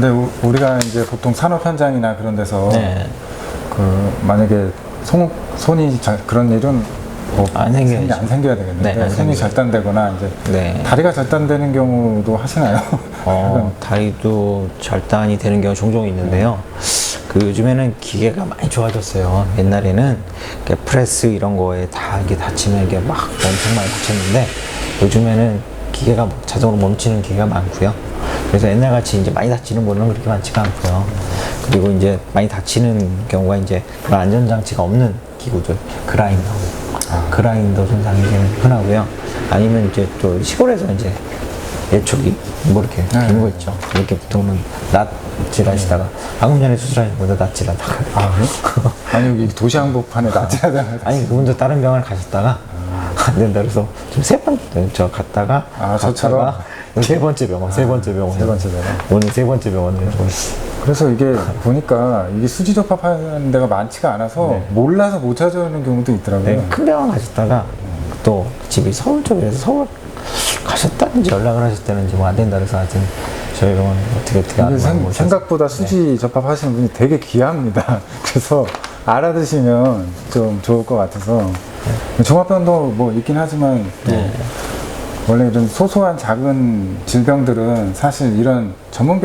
근데 우리가 이제 보통 산업 현장이나 그런 데서 네. 만약에 손이 그런 일은 뭐 안 생겨야죠. 안 생겨야 되겠는데 네, 안 손이 생겨요. 절단되거나 이제 네. 다리가 절단되는 경우도 하시나요? 다리도 절단이 되는 경우 종종 있는데요. 요즘에는 기계가 많이 좋아졌어요. 옛날에는 프레스 이런 거에 다 이게 다치면 이게 막 엄청 많이 다쳤는데 요즘에는 기계가 자동으로 멈추는 기계가 많고요. 그래서 옛날같이 이제 많이 다치는 분은 그렇게 많지가 않고요. 그리고 이제 많이 다치는 경우가 이제 그런 안전장치가 없는 기구들, 그라인더 손상이 흔하고요. 아니면 이제 또 시골에서 이제 예초기 뭐 이렇게 되는 거 있죠. 이렇게 보통은 낫질하시다가 방금 전에 수술하신 분도 낫질하다가 그래요? 아니 여기 도시 한복판에 낫질하다가 아니 그분도 다른 병원을 가셨다가 안 된다 그래서 지금 저 갔다가 저처럼 세 번째 병원 오늘 세 번째 병원을 그래서 이게 보니까 이게 수지 접합하는 데가 많지가 않아서 몰라서 못 찾아오는 경우도 있더라고요. 네, 큰 병원 가셨다가 또 집이 서울 쪽이라서 서울 가셨다는지 연락을 하셨다는지 뭐 안 된다 그래서 하여튼 저희 병원 어떻게 안 생각보다 수지 접합하시는 분이 되게 귀합니다. 그래서 알아두시면 좀 좋을 것 같아서 종합병도 뭐 있긴 하지만 또 원래 이런 소소한 작은 질병들은 사실 이런 전문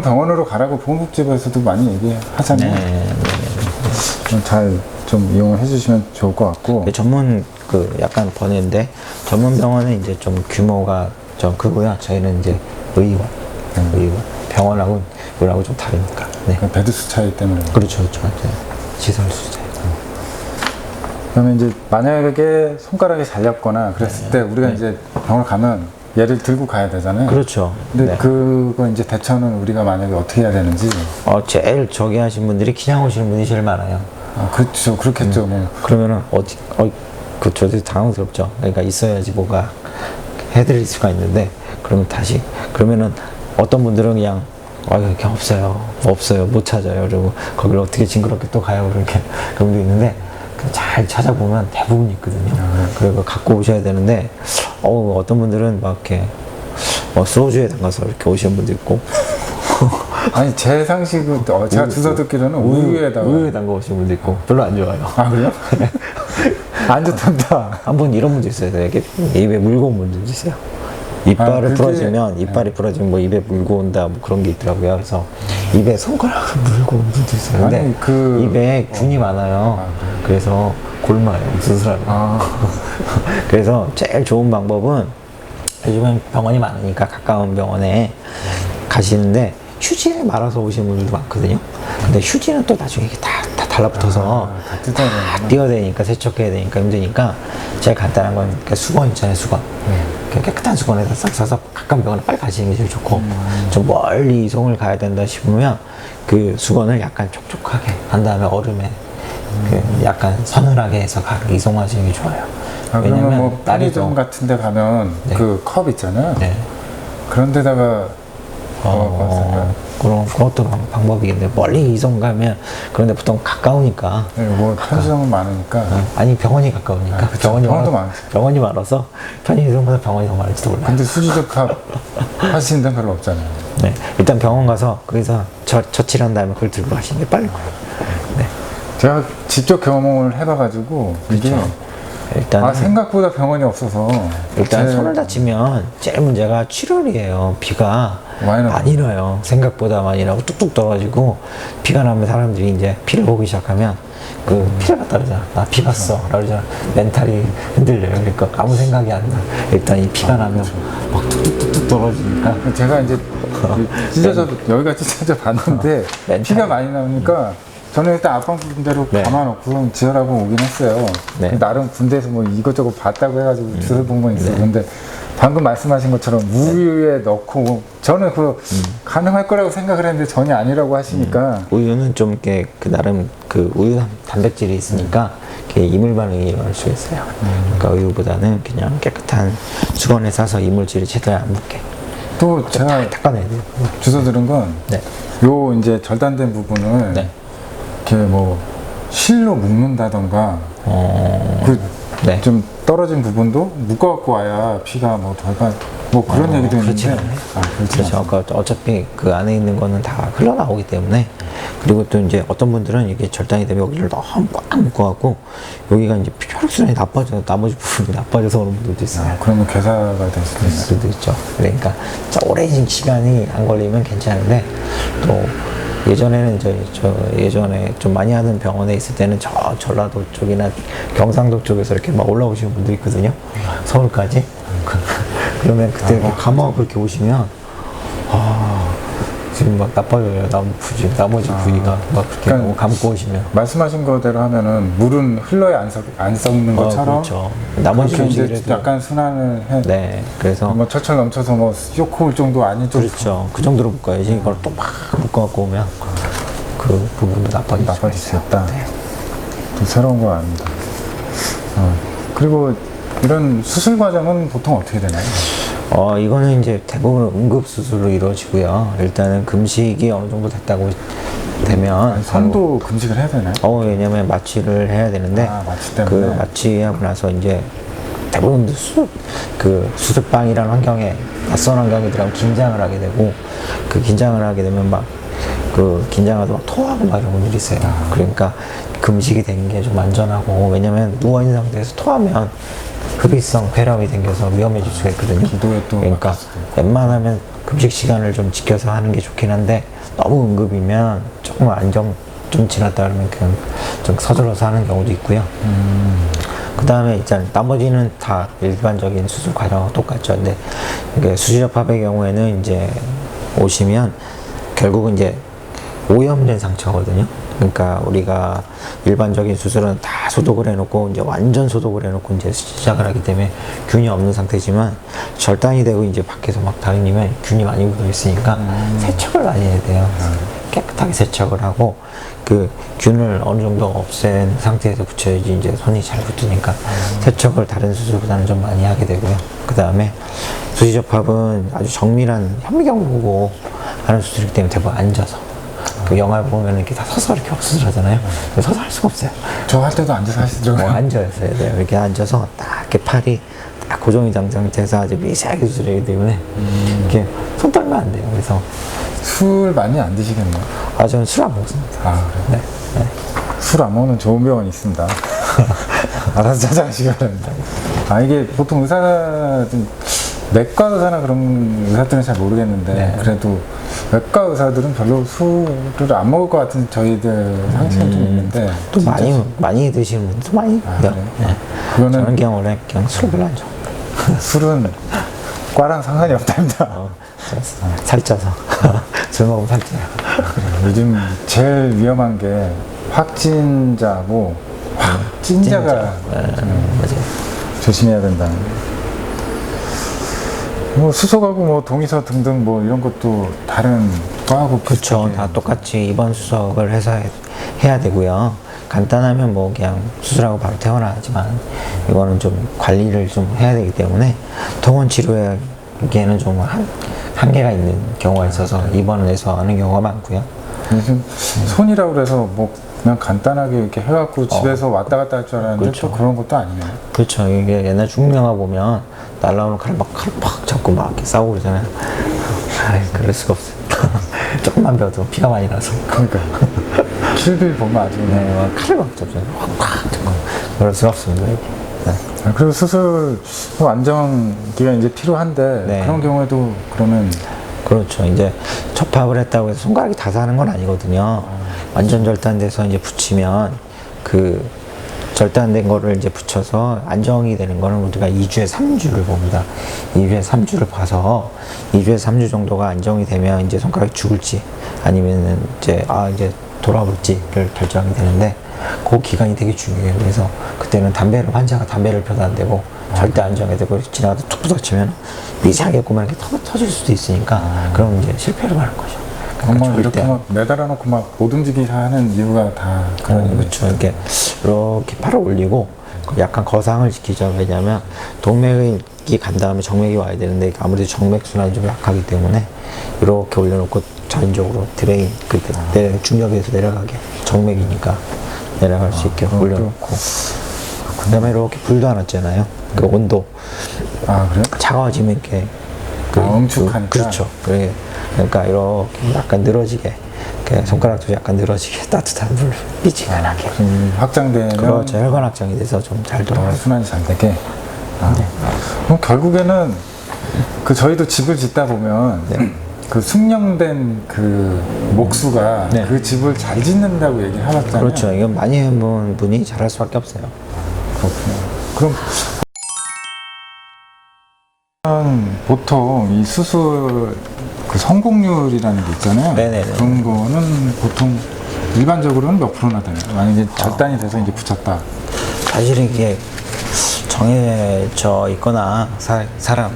병원으로 가라고 보건복지부에서도 많이 얘기하잖아요. 잘 좀 이용을 해주시면 좋을 것 같고. 전문 약간 번외인데 전문 병원은 이제 좀 규모가 좀 크고요. 저희는 이제 의원 병원하고 이거하고 좀 다르니까. 네. 베드 수 차이 때문에. 그렇죠. 시설 수 차이. 그러면 이제 만약에 손가락이 잘렸거나 그랬을 때 우리가 이제 병원을 가면 얘를 들고 가야 되잖아요. 그렇죠. 근데 그거 이제 대처는 우리가 만약에 어떻게 해야 되는지. 제일 저기 하신 분들이 그냥 오시는 분이 제일 많아요. 그렇죠. 그렇겠죠. 뭐. 그러면은 저도 당황스럽죠. 그러니까 있어야지 뭐가 해드릴 수가 있는데 그러면은 어떤 분들은 그냥 그냥 없어요 못 찾아요. 그리고 거기를 어떻게 징그럽게 또 가요 그렇게 그런 분도 있는데 잘 찾아보면 대부분 있거든요. 그리고 갖고 오셔야 되는데 어떤 분들은 막 이렇게 소주에 담가서 이렇게 오시는 분도 있고 아니 제 상식은 제가 주워 듣기로는 우유에 담가 오시는 분도 있고 별로 안 좋아요. 그래요? 안 좋단다. 한번 이런 분도 있어요. 이렇게 입에 물고 온 분도 있어요. 이빨이 부러지면 뭐 입에 물고 온다 뭐 그런 게 있더라고요. 그래서 입에 손가락을 물고 온 분도 있어요. 근데 입에 균이 많아요. 그래서 골마요 수술하면. 그래서 제일 좋은 방법은 요즘은 병원이 많으니까 가까운 병원에 가시는데 휴지에 말아서 오시는 분들도 많거든요. 근데 휴지는 또 나중에 이게 다 달라붙어서 다 띄어야 되니까 세척해야 되니까 힘드니까 제일 간단한 건 수건 있잖아요. 수건. 깨끗한 수건에다 싹 싸서 가까운 병원에 빨리 가시는 게 제일 좋고 좀 멀리 이송을 가야 된다 싶으면 그 수건을 약간 촉촉하게 한 다음에 얼음에 약간 서늘하게 해서 이송하시는 게 좋아요. 왜냐면 뭐 편의점 같은 데 가면 그 컵 있잖아요. 그런 데다가 그것도 방법이겠네요. 멀리 이송 가면 그런데 보통 가까우니까. 뭐 편의점은 많으니까. 아니 병원이 가까우니까. 병원이 많아서 편의점보다 병원이 더 많을지도 몰라요. 근데 수지 접합 하시는 데는 별로 없잖아요. 네, 일단 병원 가서 거기서 처치한 다음에 그걸 들고 가시는 게 빠를 거예요. 네. 제가 직접 경험을 해봐가지고 이게 일단 생각보다 병원이 없어서 일단 손을 다치면 제일 문제가 출혈이에요. 피가 많이 나요. 생각보다 많이 나고 뚝뚝 떠가지고 피가 나면 사람들이 이제 피를 보기 시작하면 피를 봤다 그러잖아. 나 피 봤어. 그러잖아. 멘탈이 흔들려요. 그러니까 아무 생각이 안 나. 일단 이 피가 나면 막 뚝뚝뚝뚝 떨어지니까 제가 이제 여기가 찢어져 봤는데 피가 많이 나오니까 저는 일단 아빠 군대로 감아놓고 지혈하고 오긴 했어요. 나름 군대에서 뭐 이것저것 봤다고 해가지고 들어본 건 있어요. 근데 방금 말씀하신 것처럼 우유에 넣고 저는 가능할 거라고 생각을 했는데 전혀 아니라고 하시니까 우유는 좀 이렇게 나름 우유 단백질이 있으니까 이물 반응이 일어날 수 있어요. 그러니까 우유보다는 그냥 깨끗한 수건에 싸서 이물질이 제대로 안 묻게. 또 제가 닦아내야 돼요. 주워 들은 건 요 이제 절단된 부분을 이렇게 뭐 실로 묶는다던가 좀 떨어진 부분도 묶어갖고 와야 피가 뭐 덜 뭐 그런 얘기도 그렇지 있는데 그렇죠. 그러니까 어차피 그 안에 있는 거는 다 흘러나오기 때문에. 그리고 또 이제 어떤 분들은 이게 절단이 되면 여기를 너무 꽉 묶어갖고 여기가 이제 혈액순환이 나빠져 나머지 부분이 나빠져서 오는 분들도 있어요. 그러면 괴사가 될 수도 있죠. 그러니까 오래 시간이 안 걸리면 괜찮은데 또 예전에는 예전에 좀 많이 하는 병원에 있을 때는 저 전라도 쪽이나 경상도 쪽에서 이렇게 막 올라오시는 분도 있거든요. 서울까지. 그러면 그때 이렇게 감아 그렇게 오시면 지금 막 나빠져요. 나머지 부위가 막 그렇게 그러니까 감고 오시면. 말씀하신 거대로 하면은 물은 흘러야 안 썩는 것처럼 그렇죠. 나머지 이제 약간 순환을 해. 네. 그래서 뭐 철철 넘쳐서 뭐 쇼크 올 정도 아니죠. 그렇죠. 그 정도로 묶어야지. 이걸 또 막 묶어갖고 오면 그 부분도 나빠질 수 있다. 네. 또 새로운 거 압니다. 그리고 이런 수술 과정은 보통 어떻게 되나요? 이거는 이제 대부분 응급수술로 이루어지고요. 일단은 금식이 어느 정도 됐다고 되면. 손도 금식을 해야 되나요? 왜냐면 마취를 해야 되는데. 마취 때문에. 그 마취하고 나서 이제 대부분 수술방이라는 환경에, 낯선 환경에 들어가면 긴장을 하게 되고, 그 긴장을 하게 되면 긴장하다 막 토하고 막 이런 분들이 있어요. 그러니까 금식이 되는 게 좀 안전하고, 왜냐면 누워있는 상태에서 토하면 흡입성 폐렴이 생겨서 위험해질 수가 있거든요. 그러니까 웬만하면 금식 시간을 좀 지켜서 하는 게 좋긴 한데 너무 응급이면 조금 좀 지났다 그러면 그냥 좀 서둘러서 하는 경우도 있고요. 그 다음에 일단 나머지는 다 일반적인 수술 과정과 똑같죠. 근데 이게 수시접합의 경우에는 이제 오시면 결국은 이제 오염된 상처거든요. 그러니까 우리가 일반적인 수술은 다 소독을 해놓고 이제 완전 소독을 해놓고 이제 시작을 하기 때문에 균이 없는 상태지만 절단이 되고 이제 밖에서 막 다니면 균이 많이 묻어 있으니까 세척을 많이 해야 돼요. 깨끗하게 세척을 하고 그 균을 어느 정도 없앤 상태에서 붙여야지 이제 손이 잘 붙으니까 세척을 다른 수술보다는 좀 많이 하게 되고요. 그 다음에 수시접합은 아주 정밀한 현미경 보고 하는 수술이기 때문에 대부분 앉아서. 그 영화 보면 이렇게 다 서서 이렇게 수술하잖아요. 서서 할 수가 없어요. 저 할 때도 앉아서 하시더라고요. 앉아야 돼요. 이렇게 앉아서 딱 이렇게 팔이 딱 고정이 된 상태에서 아주 미세하게 수술하기 때문에 이렇게 손 떨면 안 돼요. 그래서 술 많이 안 드시겠네요? 저는 술 안 먹습니다. 그래요? 네. 술 안 먹는 좋은 병원이 있습니다. 알아서 찾아가시기 바랍니다. 이게 보통 내과 의사나 그런 의사들은 잘 모르겠는데 그래도 외과 의사들은 별로 술을 안 먹을 것 같은 저희들 상식이 좀 있는데 또 많이 드시는 분도 많이 있고요. 네. 저는 그냥 원래 그냥 술 별로 안 좋아합니다. 술은 과랑 상관이 없답니다. 살쪄서 술 먹으면 살쪄요. 요즘 제일 위험한 게 확진자고 확진자가 맞아요. 조심해야 된다. 뭐 수석하고 뭐 동의서 등등 뭐 이런 것도 다른 과하고 그렇죠. 다 똑같이 입원 수석을 해서 해야 되고요. 간단하면 뭐 그냥 수술하고 바로 퇴원하지만 이거는 좀 관리를 좀 해야 되기 때문에 통원 치료에는 좀 한계가 있는 경우가 있어서 입원을 해서 하는 경우가 많고요. 요즘 손이라고 그래서 뭐 그냥 간단하게 이렇게 해갖고 집에서 왔다 갔다 할 줄 알았는데 그렇죠. 또 그런 것도 아니네요. 그렇죠. 이게 옛날 중국 영화 보면 날라오는 칼을 팍 잡고 막 이렇게 싸우고 그러잖아요. 그럴 수가 없어요. 조금만 배워도 피가 많이 나서. 그러니까 킬빌 보면 아주 칼을 막 잡잖아요. 확 잡고. 그럴 수가 없습니다. 이게. 그리고 수술 안정기가 이제 필요한데 그런 경우에도 그러면 그렇죠. 이제 접합을 했다고 해서 손가락이 다 사는 건 아니거든요. 완전 절단돼서 이제 붙이면 그 절단된 거를 이제 붙여서 안정이 되는 거는 우리가 2주에 3주를 봅니다. 2주에 3주를 봐서 2주에 3주 정도가 안정이 되면 이제 손가락이 죽을지 아니면은 이제 돌아올지를 결정이 되는데 그 기간이 되게 중요해요. 그래서 그때는 환자가 담배를 펴도 안 되고 절대 안정이 되고 지나가다 툭 부딪히면 미세하게만 이렇게 터질 수도 있으니까 그럼 이제 실패를 하는 거죠. 그러니까 이렇게 막 매달아 놓고 막 못 움직이게 하는 이유가 다 그런 그렇죠. 이렇게 팔을 올리고 약간 거상을 지키죠. 왜냐하면 동맥이 간 다음에 정맥이 와야 되는데 아무래도 정맥 순환이 좀 약하기 때문에 이렇게 올려놓고 자연적으로 드레인 중력에서 내려가게 정맥이니까 내려갈 수 있게 올려놓고 그다음에 이렇게 불도 안 왔잖아요. 그 온도. 아, 그래요? 차가워지면 이렇게 응축하니까. 그렇죠. 그러니까 이렇게 약간 늘어지게, 이렇게 손가락도 약간 늘어지게 따뜻한 물로 미지근하게. 확장되면 그렇죠. 혈관 확장이 돼서 좀 잘 돌아가요. 순환이 잘 되게. 네. 그럼 결국에는 저희도 집을 짓다 보면 네. 그 숙련된 그 목수가 네. 그 집을 잘 짓는다고 얘기를 하셨잖아요. 그렇죠. 이건 많이 해본 분이 잘할 수밖에 없어요. 그렇군요. 그럼 보통 이 수술 그 성공률이라는 게 있잖아요. 네네네. 그런 거는 보통 일반적으로는 몇 프로나 되나요? 만약에 절단이 돼서 이제 붙였다. 사실은 이게 정해져 있거나 사람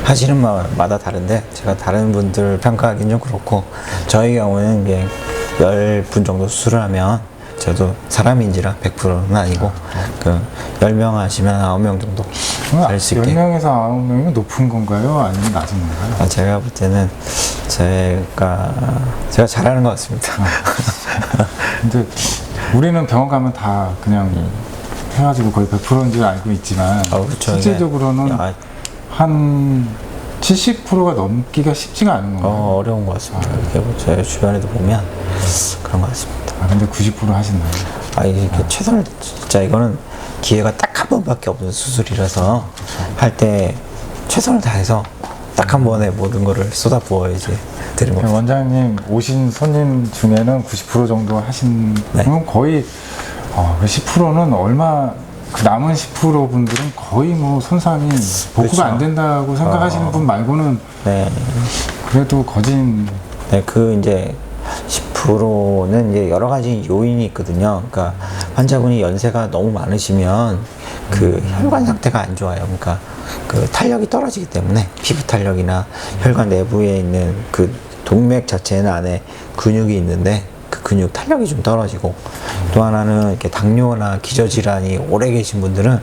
하시는 마다 다른데, 제가 다른 분들 평가하기는 좀 그렇고, 저희 경우는 이게 10분 정도 수술을 하면, 저도 사람인지라 100%는 아니고 10명 하시면 9명 정도 할 수 있게. 10명에서 9명이면 높은 건가요? 아니면 낮은 건가요? 제가 볼 때는 제가 잘하는 것 같습니다. 근데 우리는 병원 가면 다 그냥 해가지고 거의 100%인 줄 알고 있지만 그렇죠. 실질적으로는 한 70%가 넘기가 쉽지가 않은 건가요? 어려운 것 같습니다. 제 주변에도 보면 그런 것 같습니다. 근데 90% 하시나요? 이게 최선을, 진짜 이거는 기회가 딱 한 번밖에 없는 수술이라서 할 때 최선을 다해서 딱 한 번에 모든 거를 쏟아 부어야지 되는 겁니다. 원장님 오신 손님 중에는 90% 정도 하신 그럼 거의 10%는 얼마, 그 남은 10% 분들은 거의 뭐 손상이 복구가 그렇죠. 안 된다고 생각하시는 분 말고는 그래도 거진 이제 10%는 이제 여러 가지 요인이 있거든요. 그러니까 환자분이 연세가 너무 많으시면 혈관 상태가 안 좋아요. 그러니까 탄력이 떨어지기 때문에, 피부 탄력이나 혈관 내부에 있는 동맥 자체는 안에 근육이 있는데 그 근육 탄력이 좀 떨어지고, 또 하나는 이렇게 당뇨나 기저질환이 오래 계신 분들은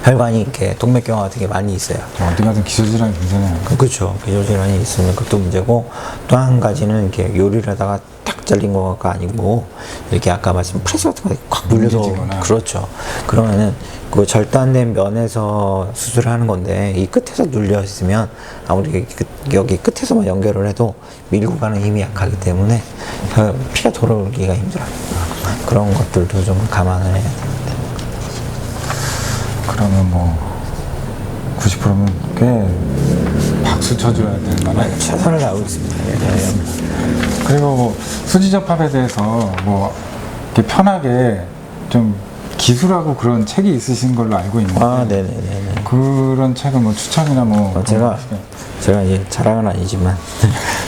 혈관이 이렇게 동맥경화 같은 게 많이 있어요. 어디 가든 기저질환이 굉장히 그렇죠. 기저질환이 있으면 그것도 문제고, 또 한 가지는 이렇게 요리를 하다가 딱 잘린 거가 아니고, 이렇게 아까 말씀 프레스 같은 거 꽉 물려서, 그렇죠. 그러면은 절단된 면에서 수술을 하는 건데, 이 끝에서 눌려 있으면 아무리 여기 끝에서만 연결을 해도 밀고 가는 힘이 약하기 때문에 피가 돌아오기가 힘들어요. 그런 것들도 좀 감안을 해야 됩니다. 그러면 뭐 90%면 꽤 박수 쳐줘야 될 만한 최선을 다하고 있습니다. 그리고 뭐 수지접합에 대해서 뭐 이렇게 편하게 좀 기술하고 그런 책이 있으신 걸로 알고 있는데 네네네. 그런 책은 뭐 추천이나 뭐 제가 이제 자랑은 아니지만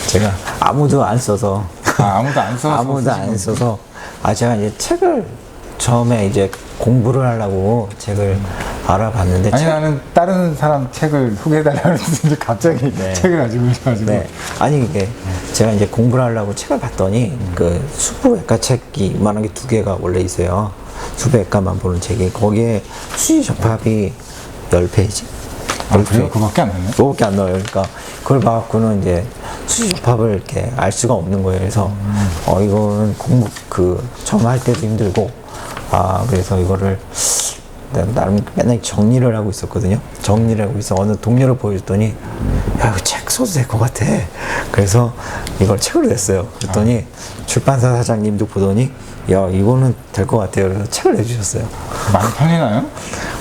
제가 아무도 안 써서 제가 이제 책을 처음에 이제 공부를 하려고 책을 알아봤는데, 나는 다른 사람 책을 소개해달라고 했는데 갑자기 책을 가지고 오셔가지고 아니 이게 제가 이제 공부를 하려고 책을 봤더니 수부외과 책이 이만한 게 2개가 원래 있어요. 수부외과만 보는 책이, 거기에 수지접합이 10페이지. 그래요? 그거밖에 안 나요? 그거밖에 안 나와요. 그러니까 그걸 봐갖고는 이제 수지접합을 이렇게 알 수가 없는 거예요. 그래서 이거는 공부 처음 할 때도 힘들고, 그래서 이거를 나름 맨날 정리를 하고 있었거든요. 정리를 하고 있어. 어느 동료를 보여줬더니, 야, 이거 책 써도 될 것 같아. 그래서 이걸 책으로 냈어요. 그랬더니 출판사 사장님도 보더니, 야, 이거는 될 것 같아요. 그래서 책을 내주셨어요. 많이 팔리나요?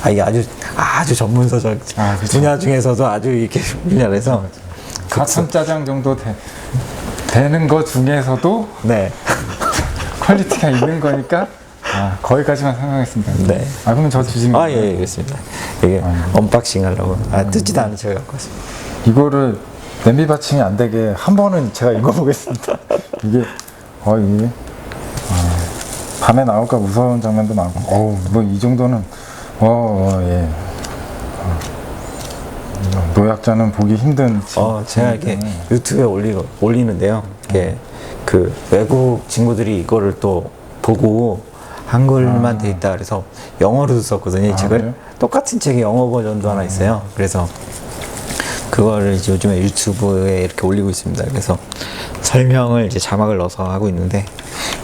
이게 아주 전문서적 분야 중에서도 아주 이렇게 분야에서 가천짜장 정도 되는 거 중에서도 퀄리티가 있는 거니까 거기까지만 생각하겠습니다. 그러면 저 주시면 예, 그렇습니다. 이게 언박싱 하려고 뜯지도 않은 책을 갖고 왔습니다. 이거를 냄비 받침이 안 되게 한 번은 제가 읽어보겠습니다. 이게 밤에 나올까 무서운 장면도 많고, 뭐 이 정도는 예. 노약자는 보기 힘든. 제가 이렇게 유튜브에 올리는데요. 이게 외국 친구들이 이거를 또 보고 한글만 돼 있다 그래서 영어로도 썼거든요, 이 책을. 그래요? 똑같은 책이 영어 버전도 하나 있어요. 그래서 그거를 이제 요즘에 유튜브에 이렇게 올리고 있습니다. 그래서 설명을 이제 자막을 넣어서 하고 있는데,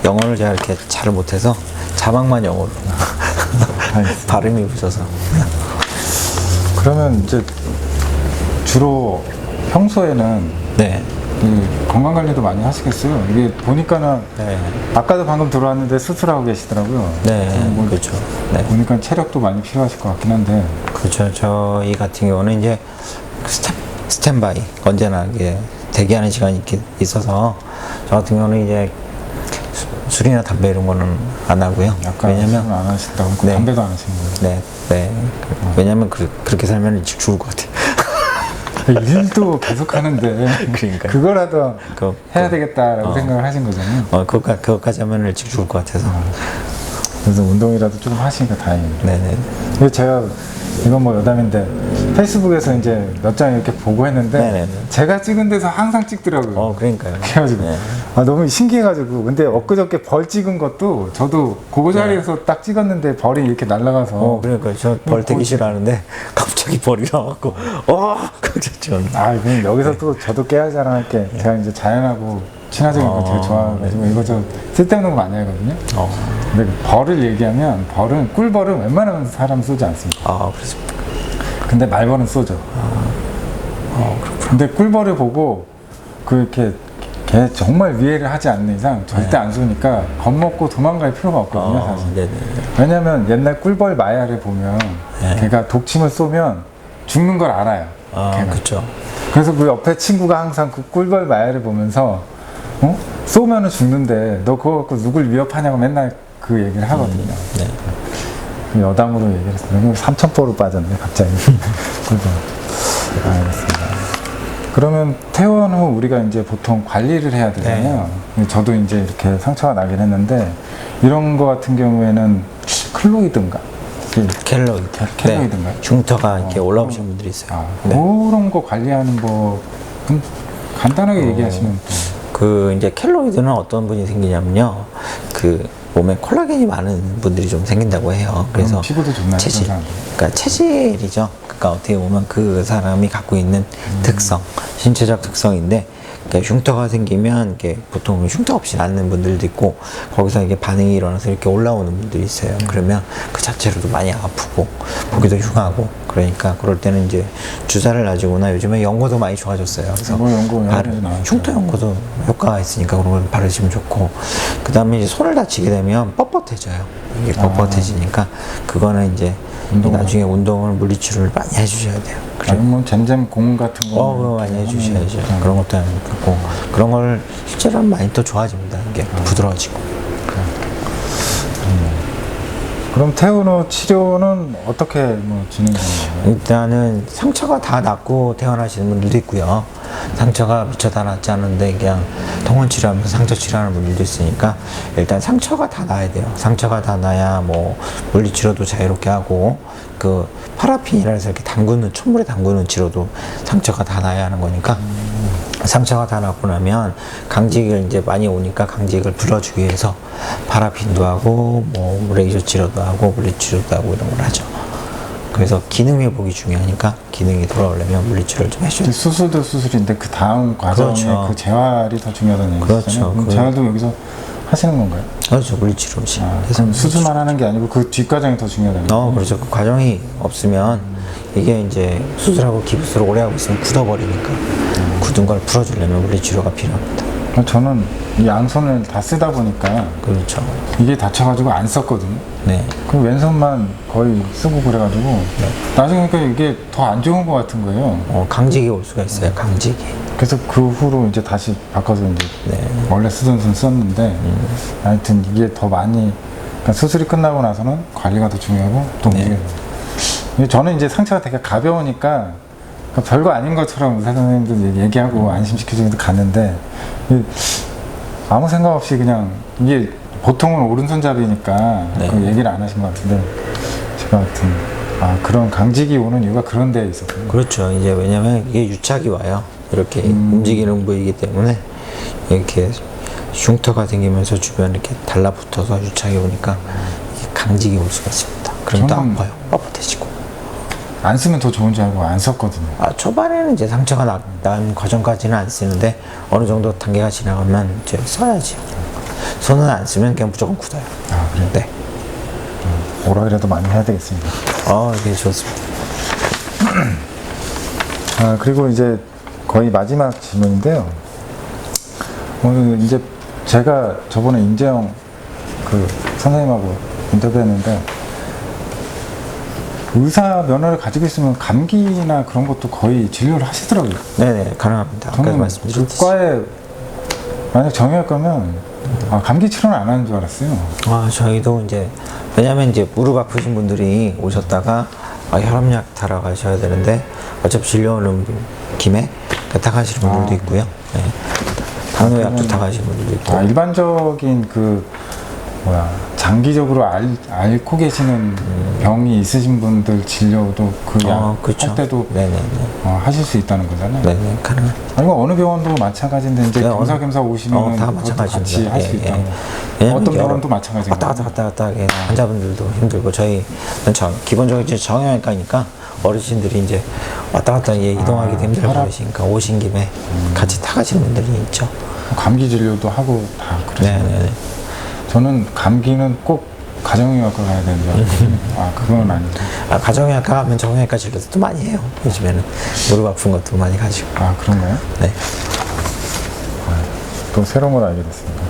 영어를 제가 이렇게 잘 못해서 자막만 영어로 발음이 붙어서. 그러면 이제 주로 평소에는 네. 이 건강 관리도 많이 하시겠어요? 이게 보니까는 네. 아까도 방금 들어왔는데 수술하고 계시더라고요. 네, 그렇죠. 네. 보니까 체력도 많이 필요하실 것 같긴 한데. 그렇죠. 저희 같은 경우는 이제 스탠바이 언제나 이게 대기하는 시간이 이렇게 있어서 저 같은 경우는 이제 술이나 담배 이런 거는 안 하고요. 왜냐면 안 하신다고 네. 담배도 안 하시는 거예요? 네, 네. 왜냐면 그렇게 살면 일찍 죽을 것 같아요. 일도 계속 하는데 그러니까요. 그거라도 해야 되겠다라고 생각을 하신 거잖아요. 그것까지 하면 일찍 죽을 것 같아서. 그래서 운동이라도 조금 하시니까 다행입니다. 네네. 그리고 제가 이건 뭐 여담인데 페이스북에서 이제 몇 장 이렇게 보고 했는데 네네네. 제가 찍은 데서 항상 찍더라고요. 그러니까요. 그래가지고 네. 너무 신기해가지고 근데 엊그저께 벌 찍은 것도 저도 그 자리에서 딱 찍었는데 벌이 이렇게 날아가서 그러니까 저 벌 되게 싫어하는데 갑자기 벌이 나왔고 그랬죠. 그럼 여기서 또 저도 깨알 자랑할게. 제가 이제 자연하고 친화적인 거 되게 좋아해가지고 이거 저 쓸데없는 거 많이 하거든요. 근데 벌을 얘기하면 벌은 꿀벌은 웬만하면 사람 쏘지 않습니다. 그렇습니까? 근데 말벌은 쏘죠. 근데 꿀벌을 보고 그렇게 걔 정말 위해를 하지 않는 이상 절대 안 쏘니까 겁먹고 도망갈 필요가 없거든요, 사실. 네네. 왜냐면 옛날 꿀벌 마야를 보면 걔가 독침을 쏘면 죽는 걸 알아요. 그렇죠. 그래서 그 옆에 친구가 항상 그 꿀벌 마야를 보면서 쏘면은 죽는데 너 그거 갖고 누굴 위협하냐고 맨날 그 얘기를 하거든요. 네. 여담으로 얘기를 했어요. 삼천포로 빠졌네 갑자기. 꿀벌. 알겠습니다. 그러면 퇴원 후 우리가 이제 보통 관리를 해야 되잖아요. 저도 이제 이렇게 상처가 나긴 했는데 이런 거 같은 경우에는 클로이드인가? 켈로이드인가요? 흉터가 이렇게 올라오시는 분들이 있어요. 그런 거 관리하는 법은 간단하게 얘기하시면 이제 켈로이드는 어떤 분이 생기냐면요. 몸에 콜라겐이 많은 분들이 좀 생긴다고 해요. 그래서 피부도 좋나요? 그러니까 체질이죠. 그러니까 어떻게 보면 그 사람이 갖고 있는 특성, 신체적 특성인데, 그러니까 흉터가 생기면 이게 보통 흉터 없이 낫는 분들도 있고 거기서 이게 반응이 일어나서 이렇게 올라오는 분들이 있어요. 그러면 그 자체로도 많이 아프고 보기도 흉하고 그러니까 그럴 때는 이제 주사를 놔주거나 요즘에 연고도 많이 좋아졌어요. 그래서 흉터 연고도 효과가 있으니까 그런 걸 바르시면 좋고 그 다음에 이제 손을 다치게 되면 뻣뻣해져요. 이게 뻣뻣해지니까 그거는 이제 나중에 운동을 물리치료를 많이 해주셔야 돼요. 아니면 잼잼 공 같은 거 그거 많이 해주셔야죠. 그런 것도 하고 그런 걸 실제로 하면 많이 또 좋아집니다. 이게 부드러워지고. 그럼 퇴원 후 치료는 어떻게 진행되나요? 일단은 상처가 다 낫고 퇴원하시는 분들도 있고요. 상처가 미처 다 낫지 않은데 그냥 통원 치료하면서 상처 치료하는 분들도 있으니까 일단 상처가 다 나야 돼요. 상처가 다 나야 물리치료도 자유롭게 하고 파라핀이라 해서 이렇게 찬물에 담그는 치료도 상처가 다 나야 하는 거니까 상처가 다 났고 나면 강직을 이제 많이 오니까 강직을 불어주기 위해서 파라핀도 하고 레이저 치료도 하고 물리치료도 하고 이런 걸 하죠. 그래서 기능 회복이 중요하니까 기능이 돌아오려면 물리치료를 좀 해줘야 돼요. 수술도 수술인데 그 다음 과정에 그 재활이 더 중요하다는 얘기잖아요. 그렇죠. 그럼 재활도 여기서 하시는 건가요? 그렇죠. 물리치료지. 그럼 수술만 하는 게 아니고 그 뒷과정이 더 중요하다는 거예요? 그렇죠. 그 과정이 없으면 이게 이제 수술하고 기부스를 오래 하고 있으면 굳어버리니까 굳은 걸 풀어주려면 물리치료가 필요합니다. 저는 이 양손을 다 쓰다 보니까 그렇죠. 이게 다쳐가지고 안 썼거든요. 네. 그럼 왼손만 거의 쓰고 그래가지고 나중에 그러니까 이게 더 안 좋은 것 같은 거예요. 강직이 올 수가 있어요. 강직이. 그래서 그 후로 이제 다시 바꿔서 이제 원래 쓰던 손 썼는데 하여튼 이게 더 많이 그러니까 수술이 끝나고 나서는 관리가 더 중요하고 또 움직여요. 저는 이제 상처가 되게 가벼우니까 그러니까 별거 아닌 것처럼 의사 선생님도 얘기하고 안심시켜주면서 갔는데 아무 생각 없이 그냥 이게 보통은 오른손잡이니까 그 얘기를 안 하신 것 같은데 제가 하여튼 그런 강직이 오는 이유가 그런 데에 있었군요. 그렇죠. 이제 왜냐면 이게 유착이 와요. 이렇게 움직이는 부위이기 때문에 이렇게 흉터가 생기면서 주변에 이렇게 달라붙어서 유착이 오니까 이게 강직이 올 수가 있습니다. 그럼 또 아파요. 뻣뻣해지고. 안 쓰면 더 좋은 줄 알고 안 썼거든요. 초반에는 이제 상처가 난 과정까지는 안 쓰는데 어느 정도 단계가 지나가면 이제 써야지. 손은 안 쓰면 그냥 무조건 굳어요. 그래요? 네. 오락이라도 많이 해야 되겠습니다. 네, 좋습니다. 그리고 이제 거의 마지막 질문인데요. 오늘 이제 제가 저번에 임재영 그 선생님하고 인터뷰했는데, 의사 면허를 가지고 있으면 감기나 그런 것도 거의 진료를 하시더라고요. 네네, 가능합니다. 아까 말씀드렸듯이. 과에 만약 정형외과면 감기 치료는 안 하는 줄 알았어요. 저희도 이제, 왜냐면 이제 무릎 아프신 분들이 오셨다가 혈압약 타러 가셔야 되는데 어차피 진료하는 김에 다 가시는 분들도 있고요. 네. 당뇨약도 다 가시는 분들도 있고. 일반적인 장기적으로 앓고 계시는 병이 있으신 분들 진료도 할 때도 하실 수 있다는 거잖아요. 네네, 가능합니다. 아니면 어느 병원도 마찬가지인데 이제 겸사겸사 오시면 다 마찬가지입니다. 같이 할 수 있다는 거. 어떤 병원도 마찬가지인가요? 왔다 갔다 환자분들도 힘들고, 저희는 기본적으로 이제 정형외과니까 어르신들이 이제 왔다 갔다 이동하기도 힘들고 그러시니까 오신 김에 같이 타가시는 분들이 있죠. 감기 진료도 하고 다 그러시나요? 네네네. 저는 감기는 꼭 가정의학과 가야 되는 줄 알았거든요. 그건 아니죠. 가정의학과 하면 정형외과 진료도 또 많이 해요. 요즘에는 무릎 아픈 것도 많이 가지고. 그런가요? 네. 또 새로운 걸 알게 됐습니다.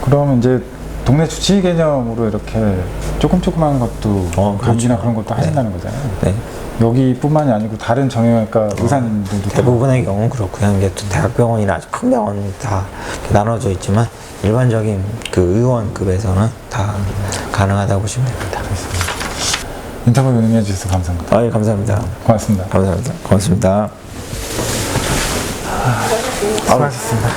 그러면 이제 동네 주치의 개념으로 이렇게 조금조그만 것도 감기나 그런 것도 하신다는 거잖아요. 네. 여기뿐만이 아니고 다른 정형외과 의사님들도 대부분의 경우는 그렇고요. 이게 또 대학병원이나 아주 큰 병원 다 나눠져 있지만 일반적인 그 의원급에서는 다 가능하다고 보시면 됩니다. 인터뷰 응해 주셔서 감사합니다. 예, 감사합니다. 고맙습니다. 감사합니다. 고맙습니다. 수고하셨습니다.